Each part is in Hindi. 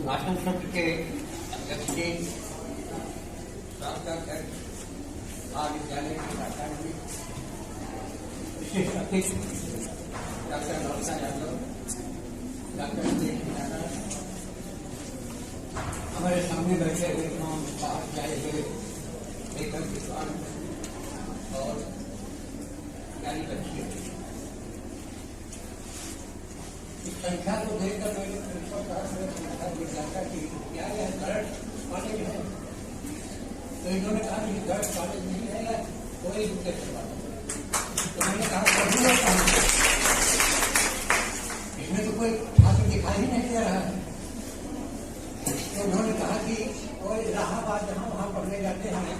भाषण सत्र के अध्यक्ष जी, महाविद्यालय के प्राचार्य, विशेष अतिथि डॉक्टर नौसा यादव, डॉक्टर हमारे सामने बैठे हुए तमाम बाहर जाए हुए लेखक विद्वान और ज्ञानी बच्चियों, इस संख्या को देखकर मैंने जाता कि क्या यह गर्ल्स कॉलेज है? तो इन्होंने कहा कि गर्ल्स कॉलेज नहीं है, कोई उद्देश्य बात। तो मैंने कहा इसमें तो कोई छात्र दिखाई ही नहीं दे रहा है। तो उन्होंने कहा कि वो इलाहाबाद जहाँ वहाँ पढ़ने जाते हैं,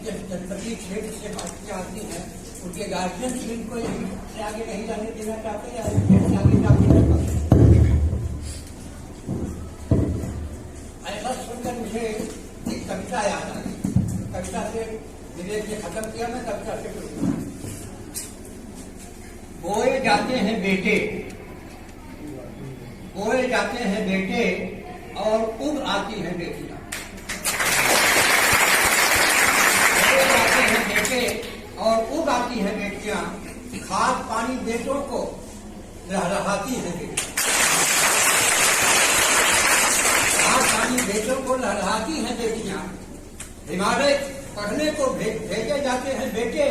जनपदी क्षेत्र से बातचीत आती हैं, उनके गार्जियन इनको यहीं से आगे नहीं जाने देना चाहते या से आगे जाने देना चाहते। ऐसा सुनकर मुझे एक कविता याद आ गई। कविता से धीरे धीरे खत्म किया, मैं कविता से शुरू किया। बोए जाते हैं बेटे, बोए जाते हैं बेटे और उग आती हैं बेटियां। बोए जाते हैं बेटे और उग आती हैं बेटियां, खाद पानी बेटों को लहलहाती हैं बेटियां। खाद पानी बेटों को लहलहाती हैं बेटियां। हिमालय पढ़ने को भेजे जाते हैं बेटे,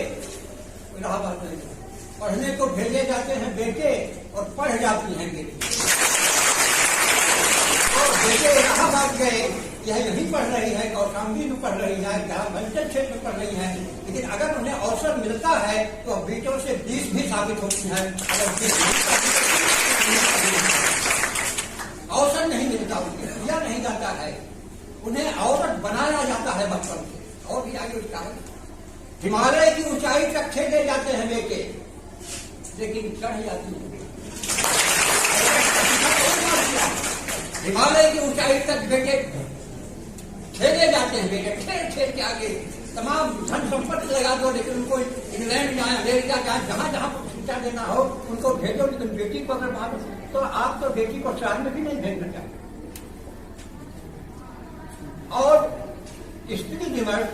इलाहाबाद नहीं, पढ़ने को भेजे जाते हैं बेटे और पढ़ जाती हैं बेटियां। और बेटे इलाहाबाद गए, यह यहीं पढ़ रही है, कौशाम्बी में पढ़ रही है, भंचल क्षेत्र में पढ़ रही है, लेकिन अगर उन्हें अवसर मिलता है तो बेटों से 20 भी साबित होती है। अवसर नहीं मिलता, उन्हें दिया नहीं जाता है, उन्हें औरत बनाया जाता है बचपन से। और भी आगे उसका है, हिमालय की ऊंचाई तक खेले जाते हैं बेटे, लेकिन चढ़ जाती है। हिमालय की ऊंचाई तक बेटे खेले जाते हैं, बेटे खेल खेल के आगे तमाम धन संपत्ति लगा दो, लेकिन उनको इंग्लैंड जाए, अमेरिका जाए, जहां जहां शिक्षा देना हो उनको भेजो, लेकिन बेटी को अगर बात तो आप तो बेटी को शहर में भी नहीं भेजना चाहते। और स्त्री दिवस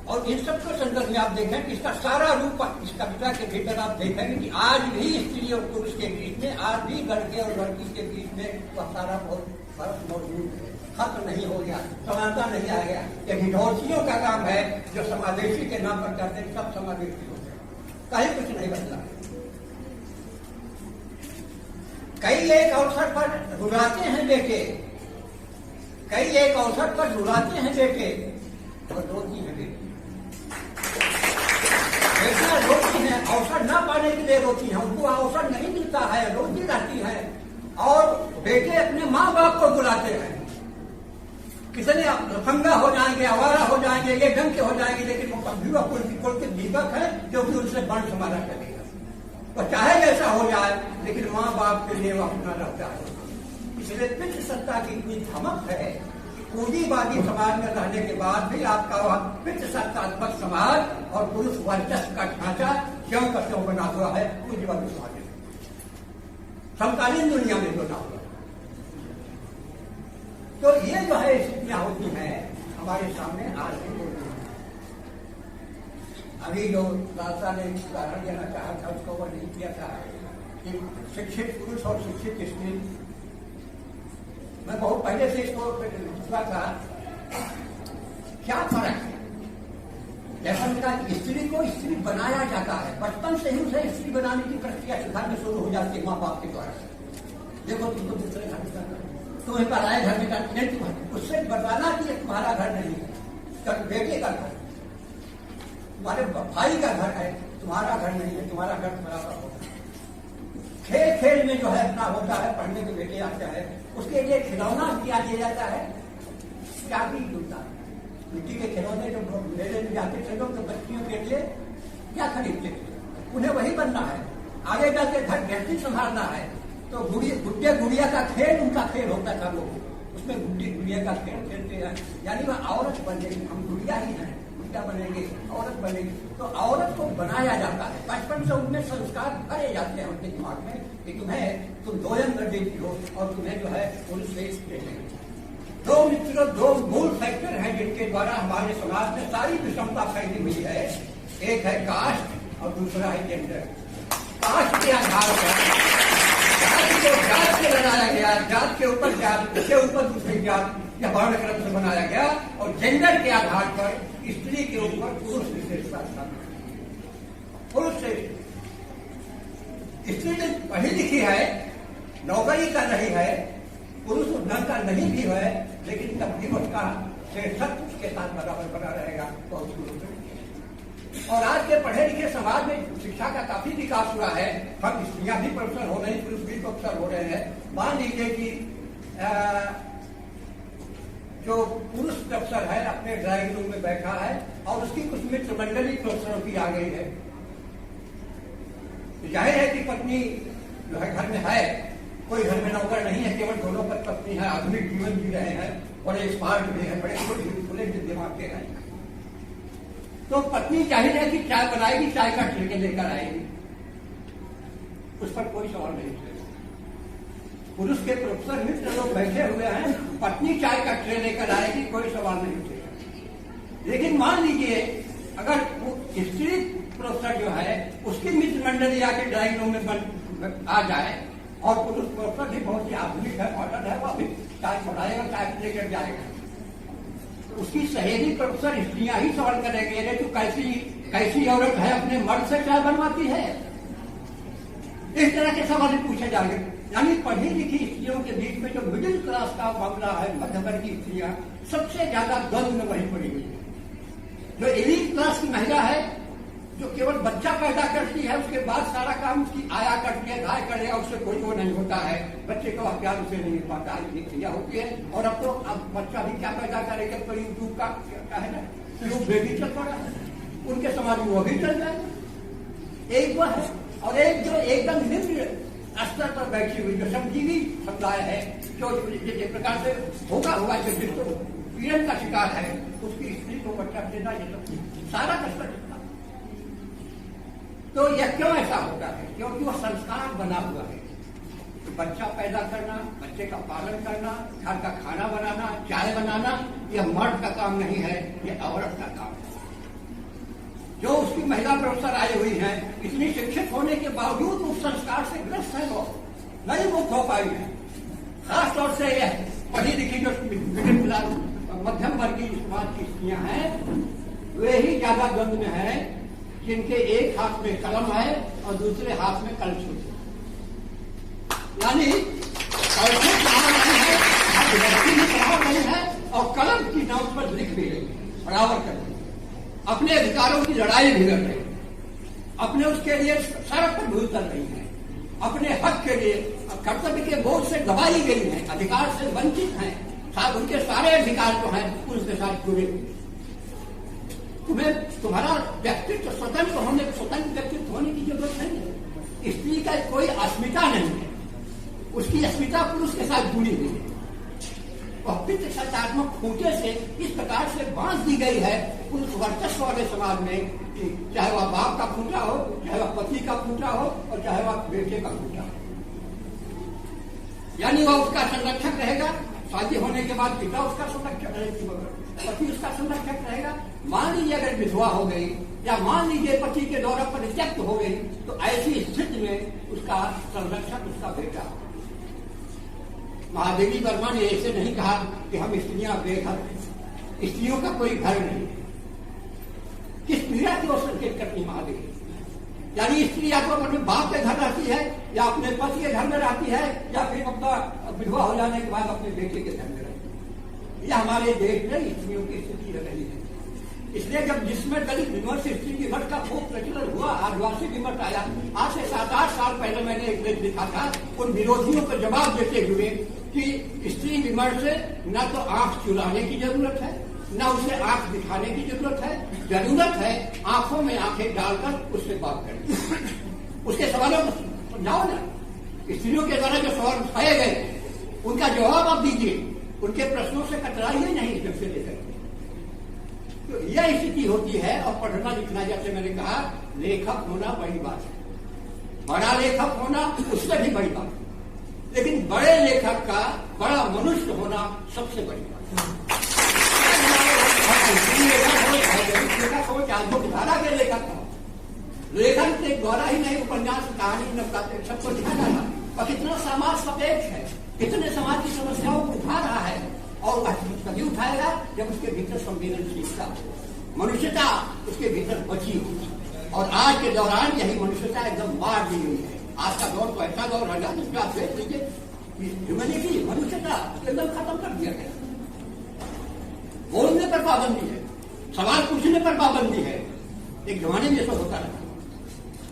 और इन सब के संदर्भ में आप देखें कि इसका सारा रूप इस कविता के भीतर आप देखेंगे कि आज भी स्त्री और पुरुष के बीच में, आज भी लड़के और लड़की के बीच में वह सारा बहुत फर्क मौजूद है, खत्म नहीं हो गया, समानता नहीं आ गया। ये विधोसियों का काम है जो समावेशी के नाम पर करते, सब समावेशी हो गया, कहीं कुछ नहीं बदला। कई एक अवसर पर रुलाते हैं बेटे, कई एक अवसर पर रुलाते हैं बेटे और रोती हैं बेटी। बेटियां रोती हैं, अवसर न पाने के लिए रोती हैं, उनको अवसर नहीं मिलता है, रोती रहती है। और बेटे अपने माँ बाप को बुलाते हैं, किसने लफंगा हो जाएंगे, आवारा हो जाएंगे, ये ढंग के हो जाएंगे, लेकिन वो कभी कुल के दीपक है क्योंकि उनसे वंश हमारा चलेगा। वो चाहे जैसा हो जाए, लेकिन माँ बाप के लिए वो अपना रहता है। इसलिए पितृ सत्ता की इतनी धमक है, पूंजीवादी समाज में रहने के बाद भी आपका वह पितृ सत्तात्मक समाज और पुरुष वर्चस्व का ढांचा क्यों का क्यों बना हुआ है पूंजीवादी समाज में, समकालीन दुनिया में बना हुआ। तो ये जो है स्थितियां होती हैं हमारे सामने आज भी। अभी जो दादा ने उदाहरण देना चाहा था उसको वो नहीं किया था कि शिक्षित पुरुष और शिक्षित स्त्री, मैं बहुत पहले से इसको पूछा था क्या फर्क है। जैसा कहा कि स्त्री को स्त्री बनाया जाता है, बचपन से ही उसे स्त्री बनाने की प्रक्रिया घर में शुरू हो जाती है माँ बाप के द्वारा। देखो तुमको दूसरे घर में करना, तुम्हें पराए घर में करना नहीं, तुम्हारे उससे बताना कि तुम्हारा घर नहीं है, बेटे का घर, तुम्हारे भाई का घर है, तुम्हारा घर नहीं है, तुम्हारा घर बराबर होगा। खेल खेल में जो है अपना होता है, पढ़ने के बेटे आता है, उसके लिए खिलौना दिया जाता है, क्या भी मिलता है। मिट्टी के खिलौने जो मेले में जाते थे लोग, तो बच्चियों के लिए क्या खरीदते थे, उन्हें वही बनना है, आगे जाके घर गृहस्थी संभालना है। तो गुड्डे गुड़िया का खेल उनका खेल होता था, लोग उसमें गुड्डी गुड़िया का खेल खेलते हैं, यानी वह औरत बनेगी, हम गुड़िया ही हैं, गुड़िया बनेंगे, औरत बनेगी। तो औरत को बनाया जाता है, बचपन से उनमें संस्कार भरे जाते हैं उनके दिमाग में कि तुम्हें तुम 2 नंबर देती हो और तुम्हें जो है पुरुष श्रेष्ठ देंगे। 2 मित्रों, 2 मूल फैक्टर हैं जिनके द्वारा हमारे समाज में सारी विषमता फैली हुई है। एक है कास्ट और दूसरा है जेंडर। कास्ट के आधार पर जात से बनाया गया, जात के ऊपर जात, उसके ऊपर दूसरी जात या वर्ण क्रम से बनाया गया, और जेंडर के आधार पर स्त्री के ऊपर पुरुष विशेषता स्थापित। पुरुष से स्त्री जो पढ़ी लिखी है, नौकरी कर रही है, पुरुष ढंग का नहीं भी है, लेकिन तब भी उसका श्रेष्ठत्व उसके साथ बराबर बना रहेगा। और आज के पढ़े लिखे समाज में शिक्षा का काफी विकास हुआ है। हम स्त्रियां भी प्रोफेसर हो रही, पुरुष भी प्रोफेसर हो रहे हैं। मान लीजिए कि जो पुरुष प्रोफेसर है अपने ड्राइंग रूम में बैठा है और उसकी कुछ मित्र मंडली प्रोफेसरों की आ गई है। जाहिर है कि पत्नी जो है घर में है, कोई घर में नौकर नहीं है, केवल दोनों पर पत्नी है, आधुनिक जीवन जी रहे हैं, बड़े स्मार्ट भी है, बड़े खुले दिमाग के हैं। तो पत्नी जाहिर है कि चाय बनाएगी, चाय का ट्रे के लेकर आएगी, उस पर कोई सवाल नहीं है। पुरुष के प्रोफेसर मित्र लोग बैठे हुए हैं, पत्नी चाय का ट्रे लेकर आएगी, कोई सवाल नहीं उठेगा। लेकिन मान लीजिए अगर स्त्री प्रोफेसर जो है उसकी मित्र मंडली आके ड्राइंग रूम में आ जाए और पुरुष प्रोफेसर भी बहुत ही आधुनिक है, मॉडर्न है, वो भी चाय बनाएगा, चाय लेकर जाएगा, तो उसकी सहेली प्रोफेसर स्त्रियां ही सवाल करेंगे, अरे तू कैसी औरत है, अपने मर्द से चाय बनवाती है। इस तरह के सवाल पूछे जाएंगे। यानी पढ़ी लिखी स्त्रियों के बीच में जो मिडिल क्लास का मामला है, मध्य वर्ग की स्त्रियां, सबसे ज्यादा द्वंद में वही पड़ी हुई है। जो एलीट क्लास की महिला है, जो केवल बच्चा पैदा करती है, उसके बाद सारा काम उसकी आया करती है, गाय करेगा, उससे कोई वो नहीं होता है, बच्चे को प्यार उसे नहीं मिल पाता है, क्रिया होती है। और अब तो अब बच्चा भी क्या पैदा करेगा, तो यूट्यूब का क्या है ना, यूट्यूब बेबी चल पड़ा है, उनके समाज में वो भी चल जाएगा। एक वो है, और एक जो एकदम निम्न स्तर पर बैठी हुई जो समजीवी समुदाय है, जो जिस प्रकार से होगा हुआ जो जिसको पीड़न का शिकार है, उसकी स्त्री को बच्चा देना, ये सब सारा कष्ट है। तो यह क्यों ऐसा होता है? क्योंकि वो संस्कार बना हुआ है। बच्चा पैदा करना, बच्चे का पालन करना, घर का खाना बनाना, चाय बनाना, यह मर्द का काम नहीं है, यह औरत का काम है। जो उसकी महिला प्रोफेसर आई हुई हैं, इतनी शिक्षित होने के बावजूद उस संस्कार से ग्रस्त है, वो नहीं मुक्त हो पाई है। खासतौर से यह पढ़ी लिखी जो मिडिल क्लास मध्यम वर्गीय समाज की स्त्रियां हैं, वे ही ज्यादा द्वंद में है, जिनके एक हाथ में कलम है और दूसरे हाथ में कलछुल है। यानी कलछुल नहीं है और कलम की नोक पर लिख भी रही है, बराबर कर रही है, अपने अधिकारों की लड़ाई भी लड़ रही है, अपने उसके लिए सड़क पर भी उतर रही है, अपने हक के लिए कर्तव्य के बोझ से दबाई गई है, अधिकार से वंचित हैं, साथ उनके सारे अधिकार जो हैं उनके साथ जुड़े हुए। तुम्हें तुम्हारा व्यक्तित्व स्वतंत्र व्यक्तित्व होने की जरूरत नहीं है। स्त्री का कोई अस्मिता नहीं है, उसकी अस्मिता पुरुष के साथ जुड़ी हुई है। और पितृ सत्तात्मक खूंटे से इस प्रकार से बांध दी गई है उस वर्चस्व वाले समाज में, चाहे वह बाप का खूंटा हो, चाहे वह पति का खूंटा हो, और चाहे वह बेटे का खूंटा हो। यानी वह उसका संरक्षक रहेगा, शादी होने के बाद पिता उसका संरक्षक रहेगा, पति उसका संरक्षक रहेगा। मान लीजिए अगर विधवा हो गई, या मान लीजिए पति के द्वारा परित्यक्त हो गई, तो ऐसी स्थिति में उसका संरक्षक उसका बेटा। महादेवी वर्मा ने ऐसे नहीं कहा कि हम स्त्रियां बेघर, स्त्रियों का कोई घर नहीं। किस पीड़ा की ओर संकेत करती महादेवी? यानी स्त्री या तो अपने बाप के घर रहती है, या अपने पति के घर में रहती है, या फिर अपना विधवा हो जाने के बाद अपने बेटे के घर में रहती है। यह हमारे देश में स्त्रियों की स्थिति रही है। इसलिए जब जिसमें दलित विमर्श स्त्री विमर्श का खूब प्रचलन हुआ, आदिवासी विमर्श आया, आज से 7-8 साल पहले मैंने एक लेख लिखा था उन विरोधियों को जवाब देते हुए कि स्त्री विमर्श से न तो आंख चुराने की जरूरत है, न उसे आंख दिखाने की जरूरत है। जरूरत है आंखों में आंखें डालकर उससे बात करनी, उसके सवालों को समझाओ ना। स्त्रियों के द्वारा जो सवाल उठाए गए उनका जवाब आप दीजिए, उनके प्रश्नों से कतराइए नहीं जब से लेकर। तो यह स्थिति होती है। और पढ़ना लिखना, जैसे मैंने कहा, लेखक होना बड़ी बात है, बड़ा लेखक होना उससे भी बड़ी बात है। लेकिन बड़े लेखक का बड़ा मनुष्य होना सबसे बड़ी बात है। धारा के लेखक लेखन के द्वारा ही नहीं, उपन्यास, कहानी, नवकाते सबको लिखा जाता, और कितना समाज सापेक्ष है, कितने समाज की समस्याओं को उठा रहा है, और वह कभी उठाएगा जब उसके भीतर संवेदनशीलता, मनुष्यता उसके भीतर बची होगी। और आज के दौरान यही मनुष्यता एकदम मार दी हुई है। आज का दौर तो ऐसा दौर है जिसमें आप देख लीजिए, ह्यूमैनिटी, मनुष्यता एकदम खत्म कर दिया गया। बोलने पर पाबंदी है, सवाल पूछने पर पाबंदी है, एक जमाने में ऐसा होता रहा।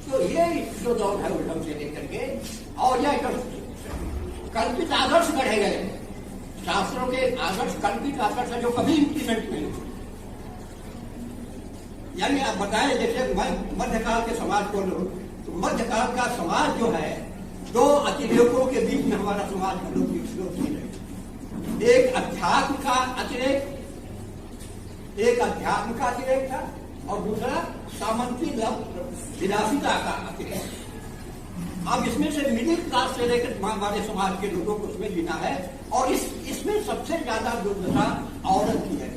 तो ये जो दौर है उल्टम से लेकर के, और यह कल्पित आदर्श गढ़े गए, शास्त्रों के आदर्श कल्पित आदर्श है जो कभी इम्प्लीमेंट नहीं हुए। यानी आप बताएं, जैसे मध्यकाल के समाज को लो, तो मध्यकाल का समाज जो है, दो अतिरेकों के बीच में हमारा समाज का लोग है। एक अध्यात्म का अतिरेक, एक अध्यात्म का अतिरेक था, और दूसरा सामंती विलासिता का अतिरेक। अब इसमें से मिडिल क्लास से लेकर हमारे समाज के लोगों को उसमें जीना है, और इसमें सबसे ज्यादा दुर्दशा औरत की है।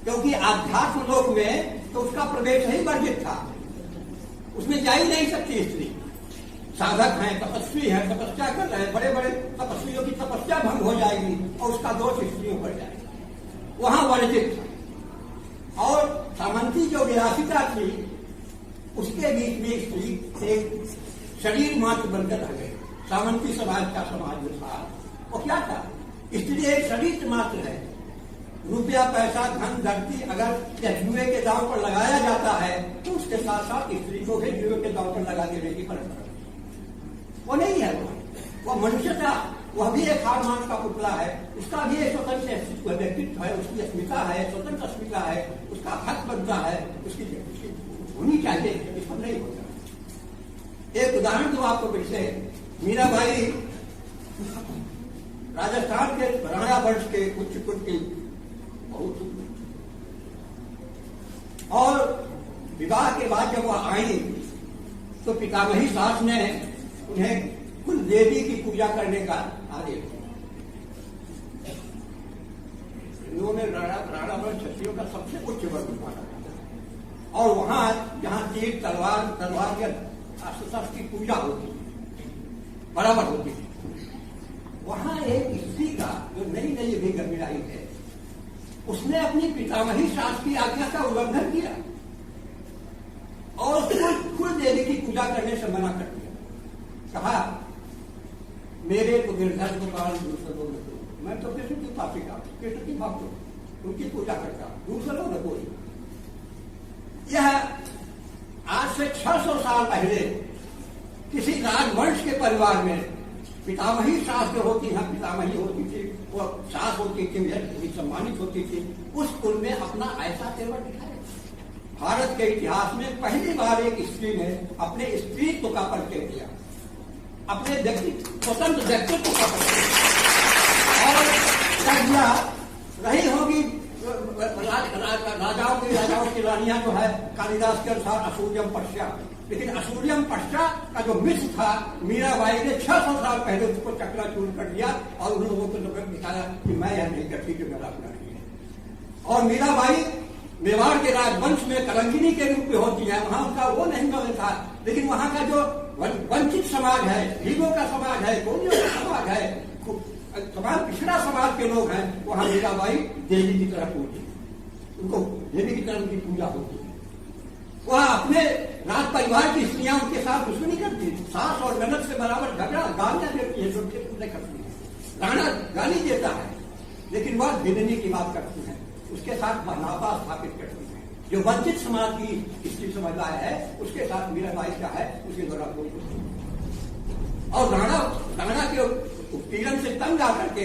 क्योंकि आध्यात्म लोक में तो उसका प्रवेश ही वर्जित था, उसमें जा ही नहीं सकती स्त्री। साधक हैं, तपस्वी हैं, तपस्या कर रहे हैं, बड़े बड़े तपस्वियों की तपस्या भंग हो जाएगी और उसका दोष स्त्रियों पर जाएगा, वहां वर्जित था। और सामंती जो विलासिता थी, उसके बीच में स्त्री एक शरीर मात्र बनकर रह गई। सामंती समाज का समाज जो था वो क्या था? स्त्री एक शरीर मात्र है। रुपया, पैसा, धन, धरती अगर जुए के दांव पर लगाया जाता है तो उसके साथ साथ स्त्री को भी जुए के दांव पर लगा देने की परंपरा वो नहीं है। वो मनुष्यता, वह भी एक हार मांस का पुतला है, उसका भी एक स्वतंत्र व्यक्तित्व है, उसकी अस्मिता है, स्वतंत्र अस्मिता है, उसका हक बनता है, उसकी होनी चाहिए, इस पर नहीं होता। एक उदाहरण दूं आपको फिर से, मीराबाई राजस्थान के राणा वंश के उच्च कुल की बहुत, और विवाह के बाद जब वह आई तो पितामही सास ने उन्हें कुल देवी की पूजा करने का आदेश दिया। इन्होंने राणा वंश क्षत्रियों का सबसे उच्च वर्ग माना, और वहां जहां तीर, तलवार के अस्त्र की पूजा होती बराबर होती थी, वहां एक स्त्री का जो नई नई भी गर्मिलाई है, उसने अपनी पितामही सास की आज्ञा का उल्लंघन किया और कुल देवी की पूजा करने से मना कर दिया। कहा, मेरे को गिरधर गोपाल दूसरों न कोई, मैं तो कृष्ण की उपासिका, कृष्ण की भक्त हूं, उनकी पूजा करता हूं, दूसरों न कोई। यह आज से 600 साल पहले किसी राजवंश के परिवार में पितामही सास जो होती है, पितामही होती थी, वो सास होती थी, सम्मानित होती थी, उस कुल में अपना ऐसा तेवर दिखाया। भारत के इतिहास में पहली बार एक स्त्री ने अपने स्त्रीत्व का परिचय दिया, अपने स्वतंत्र व्यक्तित्व का परिचय, और रही होगी राजाओं की रानियां जो है, कालिदास के अनुसार असूर्यम पश्चा, लेकिन असूर्यम पश्चा का जो मिथ था, मीराबाई ने 600 साल पहले उसको चकनाचूर कर दिया और उन लोगों को दिखाया कि मैं यह नहीं करती जो मेरा अपना नहीं है। और मीराबाई मेवाड़ के राजवंश में कलंकिनी के रूप में होती है, वहां उनका वो नहीं मदद था, लेकिन वहां का जो वंचित समाज है, भीगों का समाज है, गोलियों का समाज है, समाज पिछड़ा समाज के लोग हैं, वहां मीराबाई देवी की तरह पूजती, उनको देवी की तरह उनकी पूजा होती है। वह अपने राज परिवार की स्त्रियां उनके साथ दुश्मनी करती है, सास और ननद से बराबर झगड़ा, गालियां देती है, उनसे करती है, राणा गाली देता है, लेकिन वह भिन्नी की बात करती है, उसके साथ नाता स्थापित करती है। जो वंचित समाज की स्त्री समुदाय है, उसके साथ मीराबाई का है, उसके द्वारा कोई और राणा के उत्पीड़न से तंग आकर के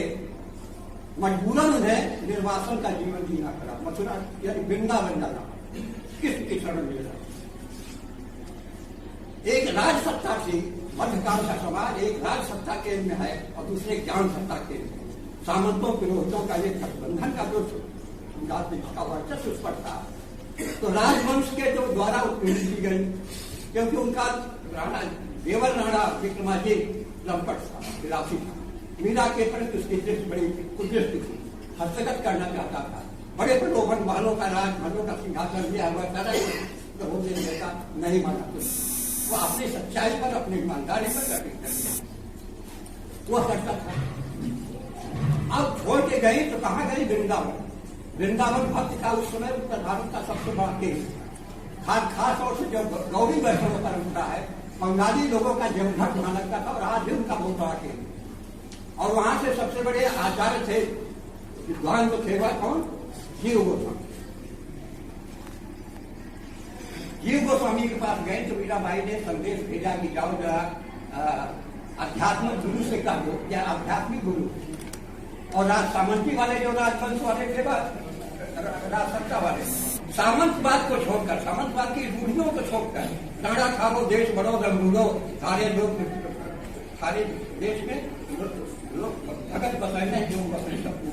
मजबूरन उन्हें निर्वासन का जीवन जीना पड़ा, मथुरा यानी वृंदावन जाना, किसकी शरण में जाना। एक राजसत्ता थी, मध्यकाल का समाज एक राजसत्ता केंद्र में है और दूसरे ज्ञान सत्ता केंद्र में, सामंतों पुरोहितों का एक गठबंधन का जो जिसका वर्चस्व उस पर था। तो राजवंश के जो द्वारा उत्पीड़न की गई, क्योंकि उनका राणा देवल राणा विक्रमाजीत लंपट था, विलासी था। मीरा के प्रति उसकी दृष्टि बड़ी उद्देश्य थी, हस्तगत करना चाहता था। बड़े प्रलोभन, महलों का राज, महलों का सिंहासन दिया हुआ तरह हो देता, नहीं माना कुछ। वो अपनी सच्चाई पर, अपनी ईमानदारी पर करती वो करता था। अब छोड़ के गई तो कहाँ गई? वृंदावन। वृंदावन भक्त का उस समय उत्तर भारत का सबसे बड़ा केंद्र था। खास तौर से जब गौरी वैष्णव परंपरा है, बंगाली लोगों का जीवनभर वहां लगता था और आज भी उनका बहुत बड़ा केंद्र। और वहां से सबसे बड़े आचार्य थे, विद्वान तो थे वह कौन? जीव गोस्वामी। जीव गोस्वामी के पास गए तो मीराबाई ने संदेश भेजा कि जाओ जरा आध्यात्मिक गुरु से कह दो, या आध्यात्मिक गुरु। और राज सामंती वाले जो राजवंश वाले थे, राजसत्ता वाले, सामंतवाद को छोड़कर, सामंतवाद की रूढ़ियों को छोड़कर, राणा खाओ देश बड़ो रंगूलो, सारे लोग, सारे देश में लोग भगत बसाने जो बसने सबको,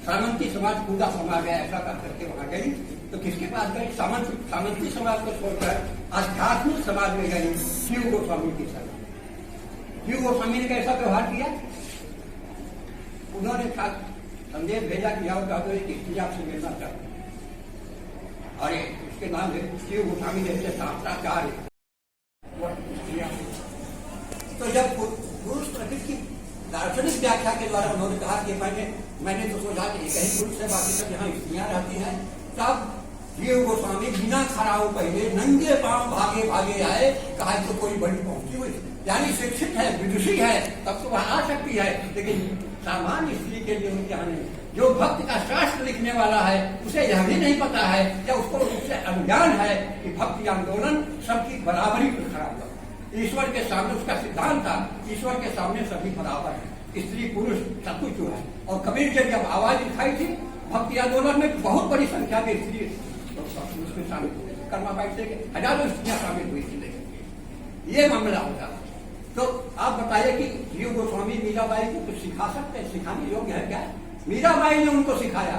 सामंती समाज पूरा समा गया, ऐसा कर करके वहां गई। तो किसके पास गई? सामंती समाज को छोड़कर आध्यात्मिक समाज में गई, जीव गोस्वामी की सलाह। जीव गोस्वामी ने कैसा व्यवहार किया? उन्होंने संदेश भेजा कि आओ कहा तो एक स्त्री आपसे मिलना चाहते हैं। और उसके नाम है जीव गोस्वामी जैसे शास्त्राचार्य। तो जब पुरुष प्रकृति की दार्शनिक व्याख्या के द्वारा उन्होंने कहा कि मैंने तो सोचा कि कहीं पुरुष से बाकी सब यहाँ स्त्रियां रहती हैं, तब जीव गोस्वामी बिना खड़ाऊ पहले नंगे पांव भागे भागे आए, कहा तो कोई बड़ी पहुंची हुई, यानी शिक्षित है, विदुषी है, तब तो वह आ सकती है, लेकिन सामान्य स्त्री के लिए उनके यहाँ नहीं। जो भक्त का शास्त्र लिखने वाला है उसे यह भी नहीं पता है, या उसको उससे अज्ञान है कि भक्ति आंदोलन सबकी बराबरी पर खड़ा हुआ। ईश्वर के सामने उसका सिद्धांत था, ईश्वर के सामने सभी बराबर है, स्त्री पुरुष सब कुछ जो है। और कबीर जी जब आवाज उठाई थी भक्ति आंदोलन में, बहुत बड़ी संख्या में स्त्री उसमें शामिल हुए, कर्मा बाइट से हजारों स्त्रियां शामिल हुई थी। ये मामला होता। तो आप बताइए कि जीव गोस्वामी मीराबाई को कुछ सिखा सकते हैं? सिखाने योग्य है क्या? मीराबाई ने उनको सिखाया,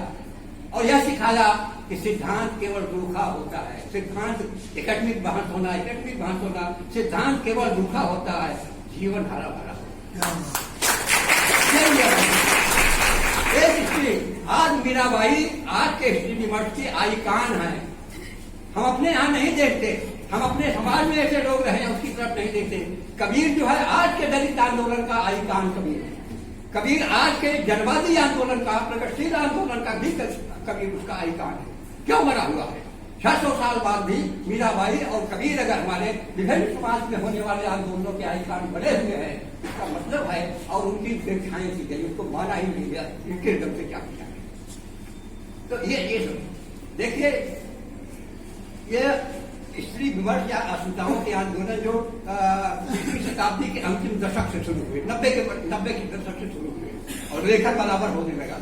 और यह सिखाया कि सिद्धांत केवल रूखा होता है, सिद्धांत एकेडमिक बहस होना, सिद्धांत केवल रूखा होता है, जीवन हरा भरा। एक स्त्री, आज मीराबाई आज के स्त्री विमर्श की आइकान है। हम अपने यहाँ नहीं देखते, हम अपने समाज में ऐसे लोग रहे उसकी तरफ नहीं देखते। कबीर जो है आज के दलित आंदोलन का आइकान कबीर है। कबीर आज के जनवादी आंदोलन का, प्रगतिशील आंदोलन का भी कबीर उसका आइकान है। क्यों बना हुआ है? 600 साल बाद भी मीराबाई और कबीर अगर हमारे विभिन्न समाज में होने वाले आंदोलनों के आइकान बने हुए हैं, इसका मतलब है, और उनकी व्याख्याएं की गई, उसको माना ही नहीं गया, इनके एकदम से क्या किया। तो ये सब देखिए, ये स्त्री विमर्श या अस्मिताओं के आंदोलन जो 20वीं शताब्दी के अंतिम दशक से शुरू हुए, 90 के दशक से शुरू हुए, और लेखन बराबर होने लगा।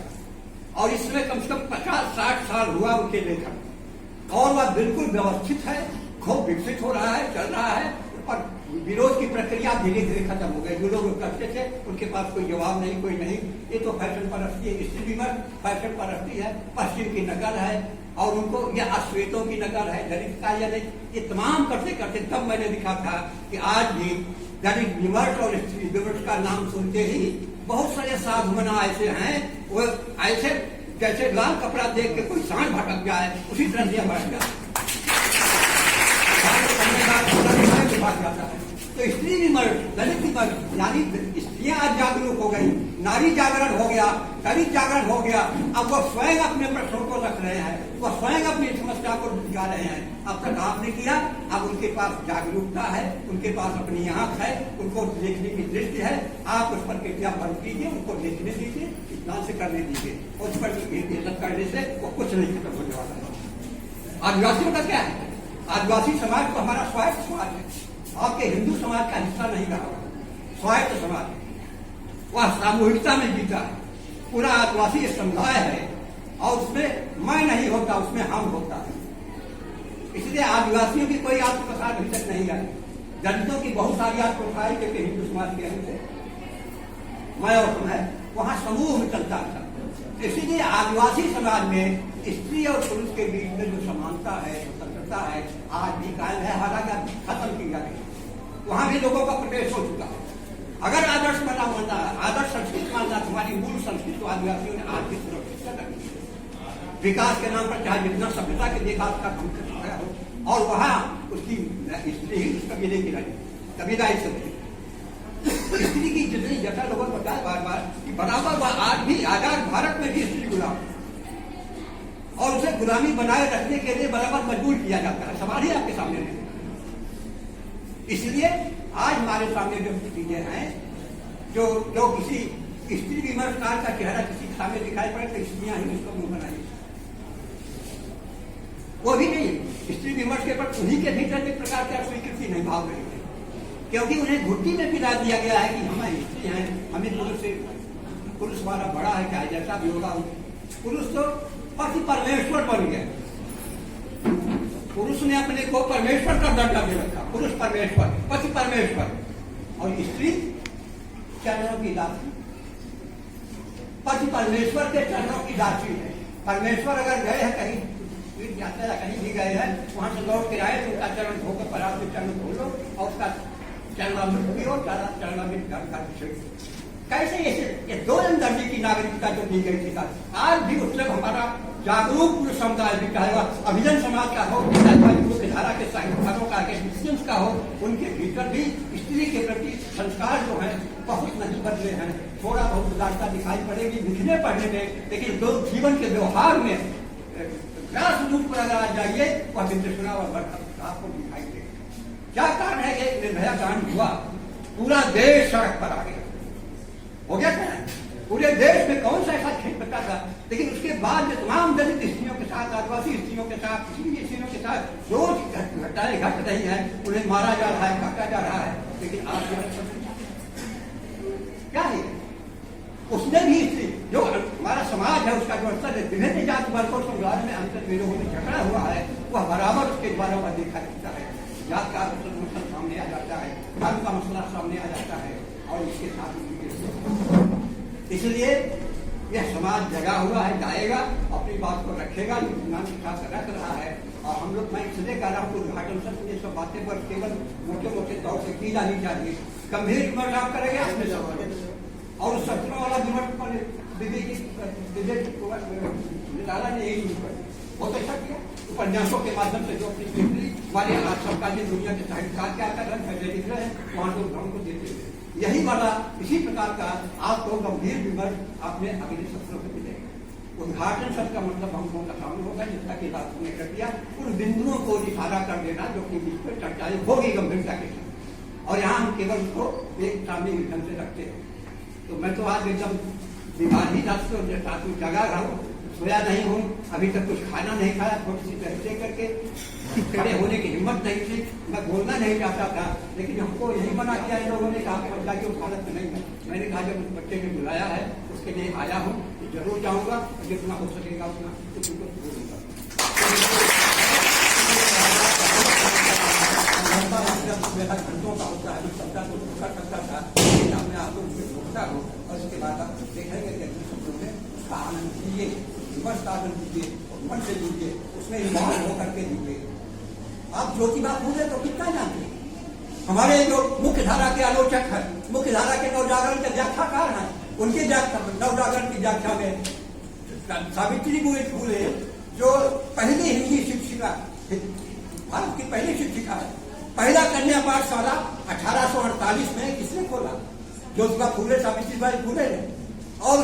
और इसमें कम से कम 50-60 साल हुआ उनके लेखन, और वह बिल्कुल व्यवस्थित है, खूब विकसित हो रहा है, चल रहा है। और विरोध की प्रक्रिया धीरे धीरे खत्म हो गई। जो लोग करते थे उनके पास कोई जवाब नहीं, कोई नहीं, ये तो फैशन परस्ती है, स्त्री विमर्श फैशन परस्ती है, पश्चिम की नकल है, और उनको यह अश्वेतों की नकल है, दलित का या नहीं, ये तमाम करते करते तब मैंने लिखा था कि आज भी दलित विमर्श और स्त्री विमर्श का नाम सुनते ही बहुत सारे साधु मना ऐसे हैं, वो ऐसे जैसे लाल कपड़ा देख के कोई सांड भटक जाए उसी तरह से भटक जाए, जाता है। तो स्त्री विमर्श, दलित विमर्श, यानी स्त्रियां आज जागरूक हो गई, नारी जागरण हो गया, दलित जागरण हो गया। अब वो स्वयं अपने प्रश्नों को रख रहे हैं, वो स्वयं अपनी समस्या को जा रहे हैं। अब तक आपने किया, अब उनके पास जागरूकता है, उनके पास अपनी आंख है, उनको देखने की दृष्टि है। आप उस पर कृपया बंद कीजिए, उनको देखने दीजिए, इतना से करने दीजिए, उस पर इज्जत करने से वो कुछ नहीं खत्म होने वाला है। आदिवासियों का क्या है? आदिवासी समाज तो हमारा स्वायत्त समाज है, आपके हिंदू समाज का हिस्सा नहीं रहा। स्वायत्त समाज है, वह सामूहिकता में जीता है, पूरा आदिवासी समुदाय है, और उसमें मैं नहीं होता, उसमें हम होता है। इसलिए आदिवासियों की कोई आत्मकथा अभी तक नहीं आई। दलितों की बहुत सारी आत्मकथाएं क्योंकि हिंदू समाज के अंदर मैं और तुम है, वहां समूह में चलता था। इसीलिए आदिवासी समाज में स्त्री और पुरुष के बीच में जो समानता है, स्वतंत्रता है, आज भी कायम है, हालांकि खत्म की जा रही है। वहां भी लोगों का प्रवेश हो चुका है। अगर आदर्श बना मानना, आदर्श संस्कृत मानना, तुम्हारी मूल संस्कृत को आदिवासियों ने आज भी सुरक्षित कर रखी है। विकास के नाम पर चाहे जितना सभ्यता के विकास का काम कर रहा हो, और वहां उसकी स्त्री उस कबीले की रही, कबीला ही सब स्त्री की जितनी जगह लोगों को बताया बार बार कि बराबर वह आज भी आजाद भारत में भी स्त्री गुलाम, और उसे गुलामी बनाए रखने के लिए बराबर मजबूर किया जाता है। सवाल ही आपके सामने नहीं। इसलिए आज हमारे सामने जो चीजें हैं, जो किसी स्त्री विमर्शकार का चेहरा किसी के सामने दिखाई पड़े तो स्त्रियां ही उसको मुंह बनाई, वो भी नहीं। स्त्री विमर्श के पर उन्हीं के भीतर एक प्रकार की स्वीकृति नहीं भाव रही है, क्योंकि उन्हें घुट्टी में पिला दिया गया है कि हमारी स्त्री हैं, हमें पुरुष हमारा बड़ा है, चाहे जैसा भी होगा। पुरुष तो पति परमेश्वर बन गया, पुरुष ने अपने को परमेश्वर का दर्जा दे रखा, पुरुष परमेश्वर, पति परमेश्वर, और स्त्री चरणों की दासी, पति परमेश्वर के चरणों की दासी है। परमेश्वर अगर गए हैं कहीं यात्रा या कहीं भी गए हैं, वहां से लौट के आए तो उसका चरण धोकर परात से चरण धो लो और उसका चरणामृत पियो, चरणामृत घर। कैसे ये दो दर्जे की नागरिकता जो दी गई थी, आज भी उससे हमारा जागरूक पूर्ण समुदाय भी, चाहे वह अभिजन समाज का हो, मुख्य धारा के साहित्यकारों का, क्रिश्चियंस का हो, उनके भीतर भी स्त्री के प्रति संस्कार जो है बहुत नहीं बदले हैं। थोड़ा बहुत उदारता दिखाई पड़ेगी लिखने पढ़ने में, लेकिन लोग जीवन के व्यवहार में ग्रास रूप पर अगर आ जाइए वह विद्वेषणा और आपको दिखाई देगा। क्या कारण है कि निर्भया कांड हुआ, पूरा देश सड़क पर आ गया, हो गया था। पूरे देश में कौन सा ऐसा खेल बचा था, लेकिन उसके बाद जो तमाम दलित स्त्रियों के साथ, आदिवासी स्त्रियों के साथ, किसी भी स्त्रियों के साथ रोज घटनाएं घट रही है, उन्हें मारा जा रहा है, काटा जा रहा है, लेकिन आज क्या है, उसने भी जो हमारा समाज है उसका जो स्तर है, विभिन्न जाति वर्गों समुदाय में अंतर विरोध में झगड़ा हुआ है, वह बराबर उसके द्वारा वह देखा जाता है। जात का मसला सामने आ जाता है, धर्म का मसला सामने आ जाता है, और इसके साथ इसलिए यह समाज जगा हुआ है, जाएगा, अपनी बात को रखेगा, रख रहा है। और हम लोग, मैं इसलिए कह रहा हूँ, उद्घाटन सत्र ये सब बातें पर केवल मोटे मोटे तौर से की जानी चाहिए। गंभीर विमर्श आप करेंगे अपने सब, और उस सत्रों वाला विमर्श पर विवेक निराला ने यही बहुत अच्छा किया। उपन्यासों के माध्यम से जो अपनी हमारे आज समकालीन दुनिया के साहित्यकार क्या कर रहे हैं, लिख रहे हैं, वहां लोग हमको देते हैं। यही वाला इसी प्रकार का आपको गंभीर विमर्श आपने अगले सत्रों में मिलेगा। उद्घाटन सत्र का मतलब हम लोगों का सामने होगा, जिसका कि बात ने कर दिया, उन बिंदुओं को इशारा कर देना जो कि जिस पर चर्चाएं होगी गंभीरता के साथ, और यहाँ हम केवल उसको एक सामने ढंग से रखते हैं। तो मैं तो आज एकदम बीमार ही रात जगा रहा हूँ, सोया नहीं हूँ, अभी तक कुछ खाना नहीं खाया, थोड़ी सी पैसे करके खड़े होने की हिम्मत नहीं थी, मैं बोलना नहीं चाहता था, लेकिन हमको यही मना किया इन लोगों ने, कहा कि बच्चा की उस हालत में नहीं है। मैंने कहा जब उस बच्चे ने बुलाया है उसके लिए आया हूँ, जरूर जाऊँगा, जितना हो सकेगा उतना बोलूँगा। घंटों का होता है, शब्दा को कर सकता था, मैं आपको रोकता हूँ, और उसके बाद आप देखेंगे कि अपने शब्दों में उसका आनंद लीजिए, विमर्श का आनंद लीजिए, मन से लीजिए, उसमें इन्वॉल्व होकर के लीजिए। आप ज्योतिबा फूले तो कितना जानते हैं, हमारे जो मुख्य धारा के आलोचक हैं, मुख्य धारा के नवजागरण के व्याख्याकार हैं, उनके नवजागरण की व्याख्या में सावित्री फूले जो पहली हिंदी शिक्षिका, भारत की पहली शिक्षिका है, पहला कन्या पाठशाला 1848 में किसने खोला, ज्योतिबा फूले, सावित्रीबाई फूले ने। और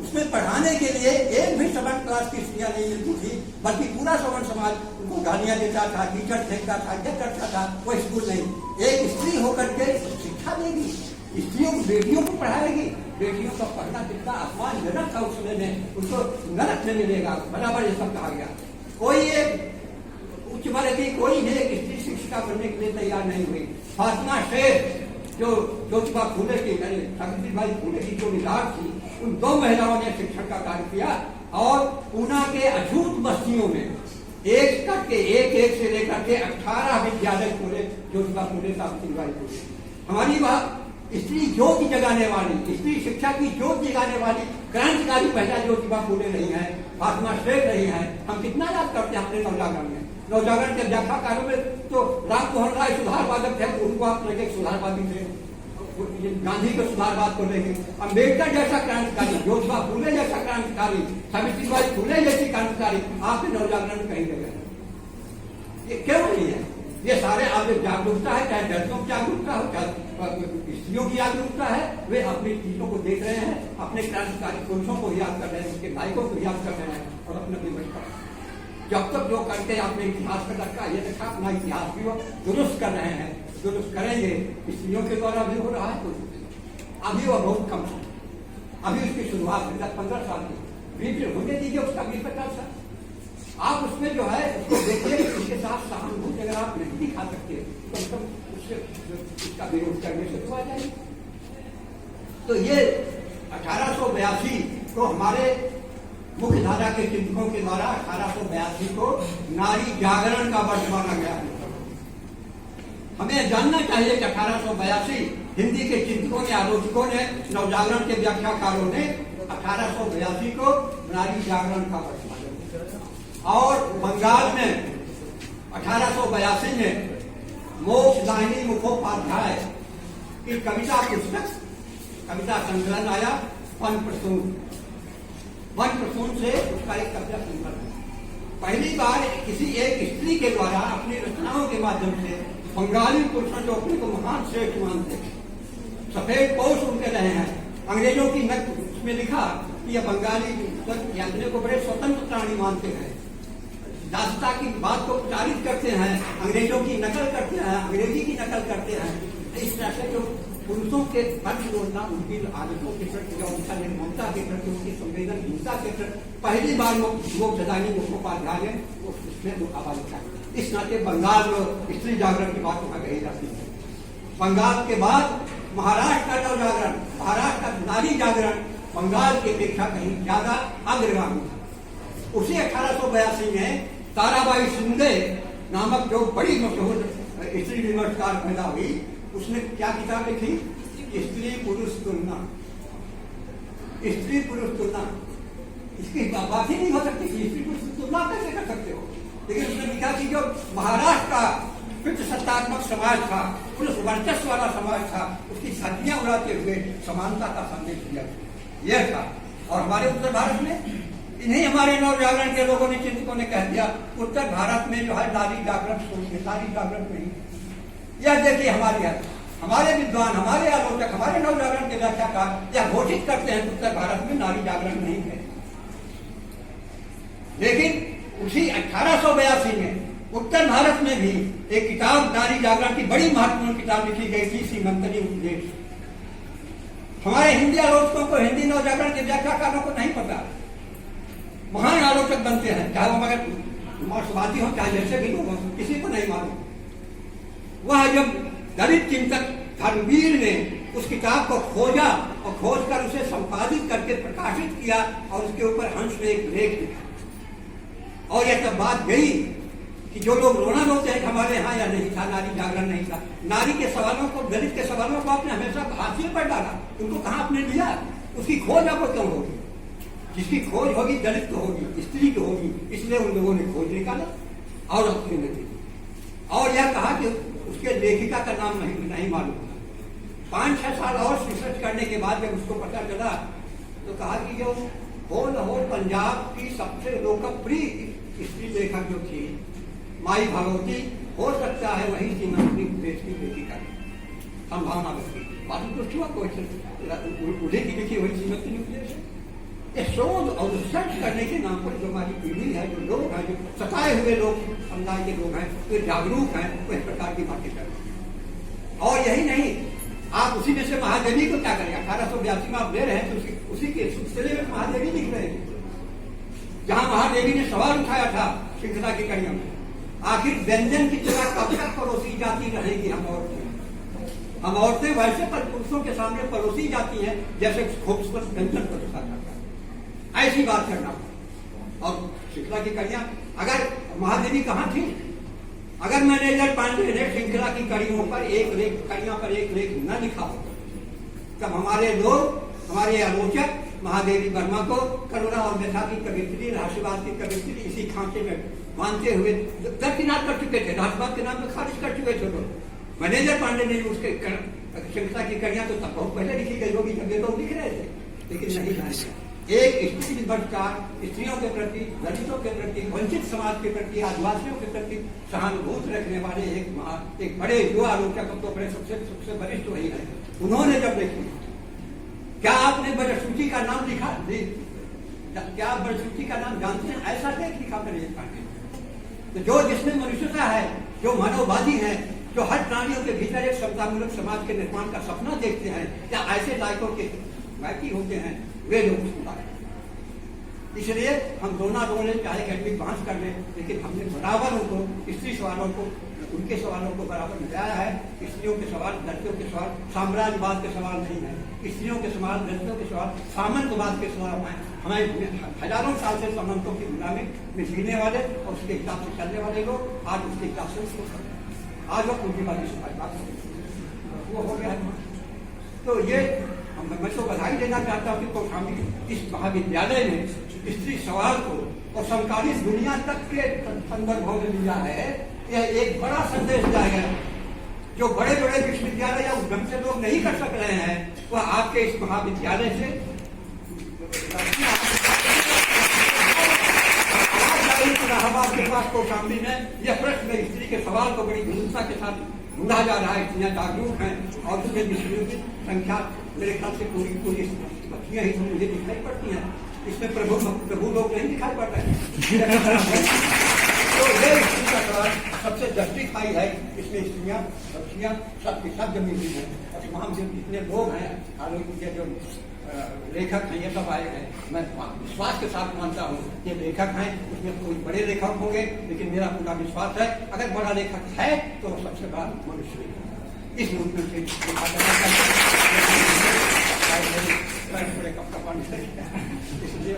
उसमें पढ़ाने के लिए एक भी सवर्ण क्लास की स्त्रियां नहीं मिलती थी, बल्कि पूरा सवर्ण समाज उनको गालियां देता था, टीचर फेंकता था, ये करता था। वो स्कूल नहीं, एक स्त्री होकर के शिक्षा देगी, स्त्रियों को, बेटियों को पढ़ाएगी। बेटियों का पढ़ना कितना अपमानजनक था उस समय में, उनको नरक में मिलेगा, बराबर ये सब कहा गया। कोई एक उच्च वर्ग की कोई एक स्त्री शिक्षिका बनने के लिए तैयार नहीं हुई। फातिमा शेख जो ज्योतिबा फूले की, सावित्रीबाई फूले की जो मिसाल थी, उन दो महिलाओं ने शिक्षण का कार्य किया, और पूना के अछूत बस्तियों में एक करके एक से लेकर के 18 विद्यालय खोले ज्योतिबा फूले, सावित्रीबाई फूले। हमारी वह स्त्री ज्योति जगाने वाली, स्त्री शिक्षा की ज्योति जगाने वाली क्रांतिकारी महिला ज्योतिबा फूले नहीं है, फातिमा शेख नहीं है। हम कितना याद करते हैं अपने नवजागरण में, नवजागरण के व्याख्याकारों में तो राम मोहन राय सुधारवादक थे, उनको आप लेके सुधारवादी थे, गांधी के सुधारवाद को लेके, अम्बेडकर जैसा क्रांतिकारी, ज्योतिबा फूले जैसा क्रांतिकारी, सावित्रीबाई फूले जैसी क्रांतिकारी आपके नवजागरण कहीं जगह ये क्यों नहीं है? ये सारे आप जागरूकता है, चाहे दलितों की जागरूकता हो, चाहे स्त्रियों की जागरूकता है, वे अपनी चीजों को देख रहे हैं, अपने क्रांतिकारी पुरुषों को याद कर रहे हैं, उसके नायकों को याद कर रहे हैं और अपना जीवन कर रहे हैं। जब तक जो करके आपने इतिहास का रखा, ये देखा अपना इतिहास भी वो दुरुस्त कर रहे हैं, दुरुस्त करेंगे। स्त्रियों के द्वारा भी हो रहा है कुछ, अभी वो बहुत कम है, अभी उसकी शुरुआत है 10-15 साल की, बीच होने दीजिए उसका 20-50 साल, आप उसमें जो है उसको देखिए, उसके साथ सहानुभूति अगर आप नहीं दिखा सकते तो उससे उसका विरोध करने से तो आ जाएगी। तो ये 1882 को हमारे मुख्य धारा के चिंतकों के द्वारा 1882 को नारी जागरण का वर्ष माना गया है। हमें जानना चाहिए कि 1882 हिंदी के चिंतकों ने, आलोचकों ने, नवजागरण के व्याख्याकारों ने 1882 को नारी जागरण का वर्ष माना। और बंगाल में 1882 में मोक्षदायिनी मुखोपाध्याय की कविता पुस्तक, कविता संकलन आया वन प्रसून से उसका एक कविता संकलन। पहली बार किसी एक स्त्री के द्वारा अपनी रचनाओं के माध्यम से बंगाली पुरुषों जो अपने को महान श्रेष्ठ मानते, सफेद पौष उनके रहे हैं, अंग्रेजों की उसमें लिखा कि यह बंगाली अपने को बड़े स्वतंत्र प्राणी मानते हैं, दासता की बात को प्रचारित करते हैं, अंग्रेजों की नकल करते हैं, अंग्रेजी की नकल करते हैं। इस तरह से जो पुरुषों के फर्ज जोड़ना, उनकी आदतों के प्रति, उनका निर्ममता के प्रति, उनकी संवेदनशीलता के प्रति पहली बार मोक्षदायिनी मुखोपाध्याय ने उसमें दुखावा लिखा। इस नाते बंगाल स्त्री जागरण की बात वहां कही जाती है। बंगाल के बाद महाराष्ट्र का नवजागरण, महाराष्ट्र का नारी जागरण बंगाल की अपेक्षा कहीं ज्यादा अग्रगामी था। उसी 1882 में ताराबाई शिंदे नामक जो बड़ी मशहूर स्त्री विमर्शकार पैदा हुई, उसने क्या किताब लिखी? स्त्री पुरुष तुलना। स्त्री पुरुष तुलना, इसकी बात ही नहीं हो सकती कि स्त्री पुरुष तुलना कैसे कर सकते हो। लेकिन उसने लिखा कि जो महाराष्ट्र का पितृसत्तात्मक समाज था, पुरुष वर्चस्व वाला समाज था, उसकी छातियां उड़ाते हुए समानता का संदेश दिया, यह था। और हमारे उत्तर भारत में इन्हीं हमारे नवजागरण के लोगों ने, चिंतकों ने कह दिया उत्तर भारत में जो है नारी जागरण नारी जागरण नहीं। यह देखिए हमारे विद्वान, हमारे आलोचक, हमारे नवजागरण के व्याख्याकार यह घोषित करते हैं उत्तर भारत में नारी जागरण नहीं है। लेकिन उसी 1882 में उत्तर भारत में भी एक किताब नारी जागरण की बड़ी महत्वपूर्ण किताब लिखी गई थी, सीमंतरी उपदेश। हमारे हिंदी आलोचकों को, हिंदी नवजागरण के व्याख्याकारों को नहीं पता, महान आलोचक बनते हैं, चाहे वो मगर मार्क्सवादी हो, चाहे जैसे भी लोग हो, किसी को नहीं मालूम। वह जब दलित चिंतक धर्मवीर ने उस किताब को खोजा और खोजकर उसे संपादित करके प्रकाशित किया और उसके ऊपर हंस में एक लेख लिखा। और यह तब बात गई कि जो लोग रोना रोते हैं हमारे यहाँ या नहीं था, नारी जागरण नहीं था, नारी के सवालों को, दलित के सवालों को आपने हमेशा हाशिए पर डाला, उनको कहाँ आपने लिया? उसकी खोज आपको क्यों होगी? जिसकी खोज होगी दलित को होगी, स्त्री को होगी, इसलिए उन लोगों ने खोज निकाला और अपनी दी। और यह कहा कि उसके लेखिका का नाम नहीं मालूम। 5-6 साल और रिसर्च करने के बाद जब उसको पता चला तो कहा कि जो होल पंजाब की सबसे लोकप्रिय स्त्री लेखक जो थी माई भगवती, हो सकता है वही सीमंतरी उपदेश की लेखिका संभावना बची। बाकी कुछ हुआ कोई उन्हें की लिखी वही सीमंतरी उपदेश है। शोध और रिसर्च करने के नाम पर जो हमारी पीढ़ी है, जो लोग हैं, जो सताए हुए लोग, समुदाय के लोग हैं, जो जागरूक हैं, वो इस प्रकार की बातें कर रहे हैं। और यही नहीं, आप उसी में से महादेवी को क्या करें? 1882 में आप ले रहे हैं तो उसी के सिलसिले में महादेवी लिख रहे हैं, जहां महादेवी ने सवाल उठाया था श्रृंखला की कड़ियों में, आखिर व्यंजन की तरह कब तक परोसी जाती रहेगी हम औरतें? हम औरतें वैसे पर पुरुषों के सामने परोसी जाती हैं जैसे खूबसूरत व्यंजन परोसा जाता है। ऐसी बात करना। और श्रृंखला की कड़ियां, अगर महादेवी कहाँ थी? अगर मैनेजर पांडे ने श्रृंखला की कड़ियों पर एक लेख, कड़ियां पर एक लेख न लिखा हो, तब हमारे लोग, हमारे आलोचक महादेवी वर्मा को करुणा और व्यथा की कवित्री, राष्ट्रवाद की कवित्री इसी खांचे में मानते हुए दरकिनार कर चुके थे। राष्ट्रवाद के नाम पर खारिज कर चुके थे लोग। मैनेजर पांडे ने उसके संहिता की कड़ियां तो तब बहुत पहले लिखी गई होगी जब ये लोग लिख रहे थे, लेकिन नहीं जाने एक स्त्री बचकार स्त्रियों के प्रति, दलितों के प्रति, वंचित समाज के प्रति, आदिवासियों के प्रति सहानुभूति रखने वाले एक बड़े युवा आलोचक, तो बड़े सबसे वरिष्ठ वही है। उन्होंने जब देखी, क्या आपने बजट का नाम लिखा? क्या आप बजट का नाम जानते हैं? ऐसा देख लिखा मैनेजर पांडे। तो जो जिसमें मनुष्यता है, जो मानववादी है, जो हर प्राणियों के भीतर एक समतामूलक समाज के निर्माण का सपना देखते हैं, या ऐसे लायकों के बाकी होते हैं, वे लोग सुनता है। इसलिए हम दोनों बोले चाहे एकेडमिक बहस कर लें, लेकिन हमने बराबर उनको स्त्री सवालों को, उनके सवालों को बराबर मिलाया है। स्त्रियों के सवाल, दलितों के सवाल साम्राज्यवाद के सवाल नहीं है। स्त्रियों के सवाल, दलितों के सवाल सामंतवाद के सवाल हैं। हमें हजारों साल से सामंतों की गुलामी में जीने वाले और उसके हिसाब से चलने वाले लोग आज उसके हिसाब से उसको कर रहे हैं। आज वो पूंजीवादी समाज बात वो हो गया है। तो ये मैं तो बधाई देना चाहता हूँ कि कौशाम्बी इस महाविद्यालय ने स्त्री सवाल को और समकालीन दुनिया तक के संदर्भों में लिया है। यह एक बड़ा संदेश दिया है जो बड़े बड़े विश्वविद्यालय या उद्यम से लोग नहीं कर सक रहे हैं, वह आपके इस महाविद्यालय से इलाहाबाद के पास कौशाम्बी में यह प्रश्न स्त्री के सवाल को बड़ी गंभीरता के साथ ढूंढा जा रहा है। स्त्रियां जागरूक हैं और उसमें विषयों की संख्या मेरे ख्याल से पूरी बच्चियां ही मुझे दिखाई पड़ती हैं। इसमें प्रभु लोग नहीं दिखाई पड़ रहे हैं। तो ये स्त्री का सवाल सबसे जस्टिफाई है। इसमें स्त्रियां, बच्चियां सब सब जमी हुई है। और तमाम जितने लोग हैं, आलोचक जो लेखक हैं, ये सब आए हैं। मैं विश्वास के साथ मानता हूँ ये लेखक हैं, उसमें कोई बड़े लेखक होंगे, लेकिन मेरा पूरा विश्वास है अगर बड़ा लेखक है तो सबसे बड़ा मनुष्य है। इस मुद्दे से इसलिए